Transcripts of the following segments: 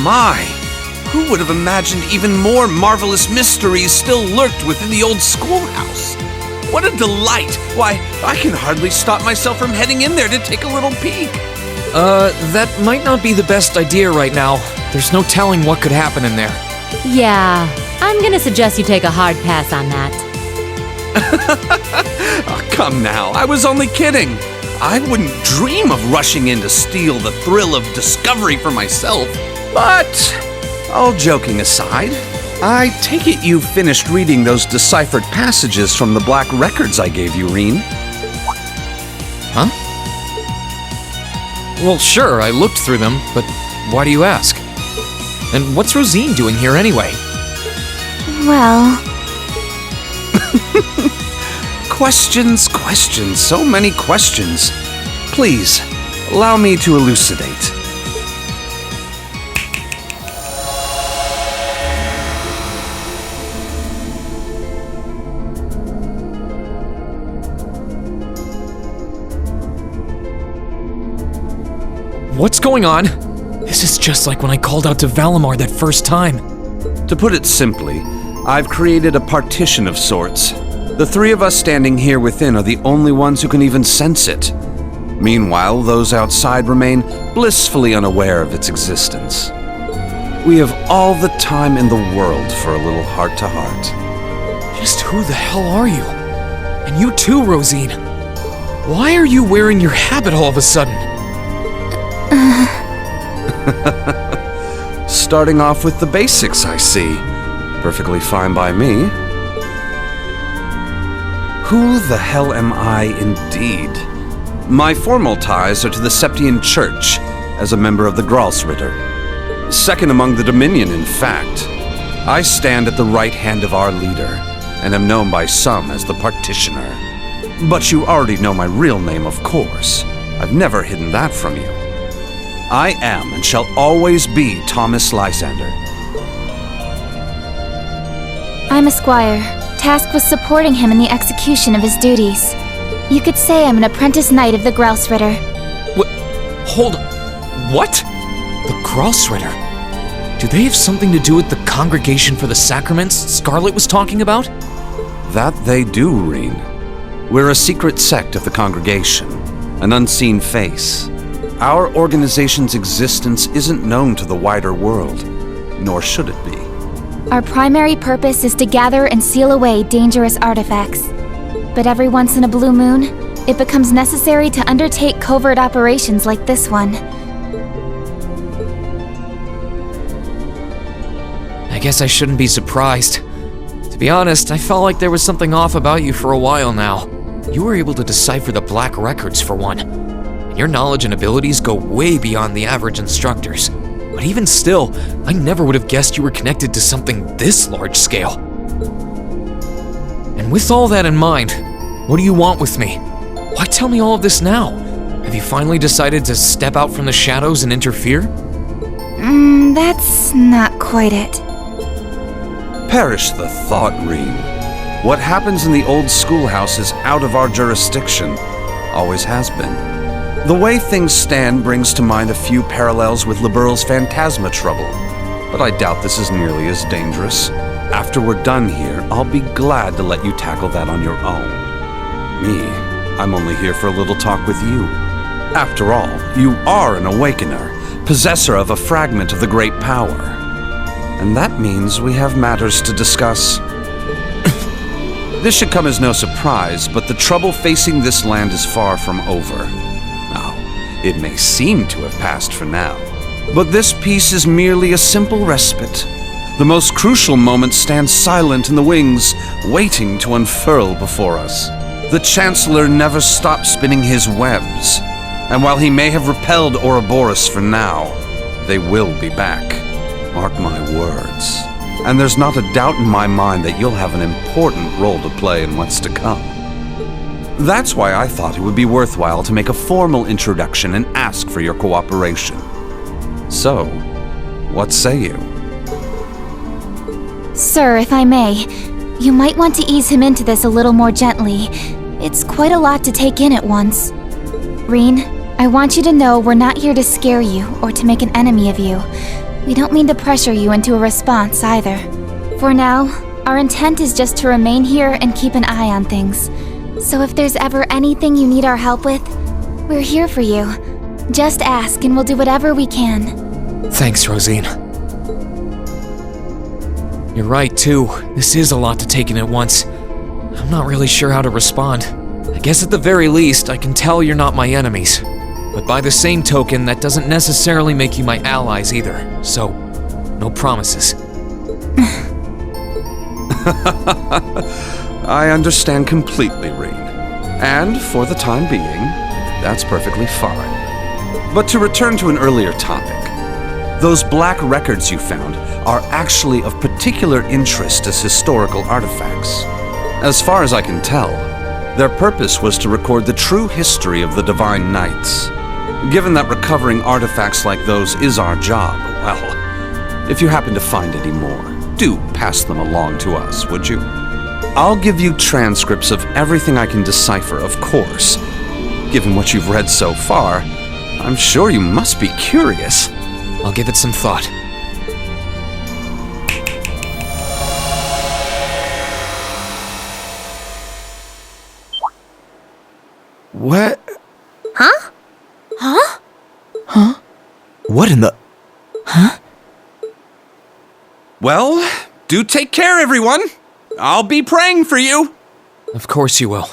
my! Who would have imagined even more marvelous mysteries still lurked within the old schoolhouse? What a delight! Why, I can hardly stop myself from heading in there to take a little peek. That might not be the best idea right now. There's no telling what could happen in there. Yeah, I'm gonna suggest you take a hard pass on that. Oh, come now, I was only kidding. I wouldn't dream of rushing in to steal the thrill of discovery for myself. But, all joking aside, I take it you've finished reading those deciphered passages from the black records I gave you, Rean? Huh? Well, sure, I looked through them, but why do you ask? And what's Rosine doing here anyway? Well... Questions, so many questions. Please, allow me to elucidate. What's going on? This is just like when I called out to Valimar that first time. To put it simply, I've created a partition of sorts. The three of us standing here within are the only ones who can even sense it. Meanwhile, those outside remain blissfully unaware of its existence. We have all the time in the world for a little heart-to-heart. Just who the hell are you? And you too, Rosine. Why are you wearing your habit all of a sudden? Starting off with the basics, I see. Perfectly fine by me. Who the hell am I indeed? My formal ties are to the Septian Church, as a member of the Gralsritter. Second among the Dominion, in fact. I stand at the right hand of our leader, and am known by some as the Partitioner. But you already know my real name, of course. I've never hidden that from you. I am and shall always be Thomas Lysander. I'm a squire, tasked with supporting him in the execution of his duties. You could say I'm an apprentice knight of the Gralsritter. Hold on. What? The Gralsritter? Do they have something to do with the Congregation for the Sacraments Scarlet was talking about? That they do, Rean. We're a secret sect of the Congregation, an unseen face. Our organization's existence isn't known to the wider world, nor should it be. Our primary purpose is to gather and seal away dangerous artifacts. But every once in a blue moon, it becomes necessary to undertake covert operations like this one. I guess I shouldn't be surprised. To be honest, I felt like there was something off about you for a while now. You were able to decipher the black records for one. And your knowledge and abilities go way beyond the average instructors. But even still, I never would have guessed you were connected to something this large scale. And with all that in mind, what do you want with me? Why tell me all of this now? Have you finally decided to step out from the shadows and interfere? That's not quite it. Perish the thought, Rean. What happens in the old schoolhouse is out of our jurisdiction. Always has been. The way things stand brings to mind a few parallels with Liberal's phantasma trouble, but I doubt this is nearly as dangerous. After we're done here, I'll be glad to let you tackle that on your own. Me, I'm only here for a little talk with you. After all, you are an awakener, possessor of a fragment of the great power. And that means we have matters to discuss. This should come as no surprise, but the trouble facing this land is far from over. It may seem to have passed for now, but this peace is merely a simple respite. The most crucial moment stands silent in the wings, waiting to unfurl before us. The Chancellor never stops spinning his webs, and while he may have repelled Ouroboros for now, they will be back. Mark my words. And there's not a doubt in my mind that you'll have an important role to play in what's to come. That's why I thought it would be worthwhile to make a formal introduction and ask for your cooperation. So, what say you? Sir, if I may, you might want to ease him into this a little more gently. It's quite a lot to take in at once. Rean, I want you to know we're not here to scare you or to make an enemy of you. We don't mean to pressure you into a response either. For now, our intent is just to remain here and keep an eye on things. So if there's ever anything you need our help with, we're here for you. Just ask and we'll do whatever we can. Thanks, Rosine. You're right, too. This is a lot to take in at once. I'm not really sure how to respond. I guess at the very least, I can tell you're not my enemies. But by the same token, that doesn't necessarily make you my allies either. So, no promises. I understand completely, Rean. And for the time being, that's perfectly fine. But to return to an earlier topic, those black records you found are actually of particular interest as historical artifacts. As far as I can tell, their purpose was to record the true history of the Divine Knights. Given that recovering artifacts like those is our job, well, if you happen to find any more, do pass them along to us, would you? I'll give you transcripts of everything I can decipher, of course. Given what you've read so far, I'm sure you must be curious. I'll give it some thought. What? Huh? Huh? Huh? What in the... Huh? Well, do take care, everyone. I'll be praying for you. Of course you will.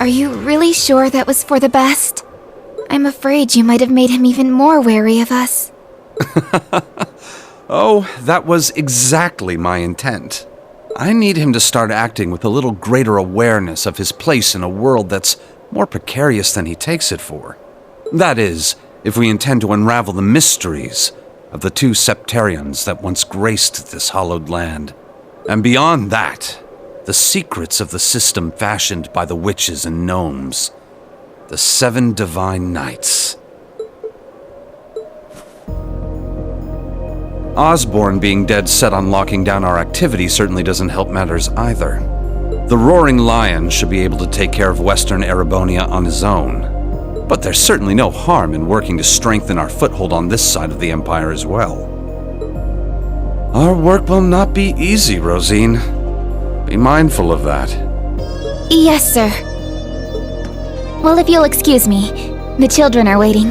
Are you really sure that was for the best? I'm afraid you might have made him even more wary of us. Oh, that was exactly my intent. I need him to start acting with a little greater awareness of his place in a world that's more precarious than he takes it for. That is, if we intend to unravel the mysteries of the two Septarians that once graced this hallowed land. And beyond that, the secrets of the system fashioned by the witches and gnomes. The 7 Divine Knights. Osborne being dead set on locking down our activity certainly doesn't help matters either. The Roaring Lion should be able to take care of Western Erebonia on his own. But there's certainly no harm in working to strengthen our foothold on this side of the Empire as well. Our work will not be easy, Rosine. Be mindful of that. Yes, sir. Well, if you'll excuse me, the children are waiting.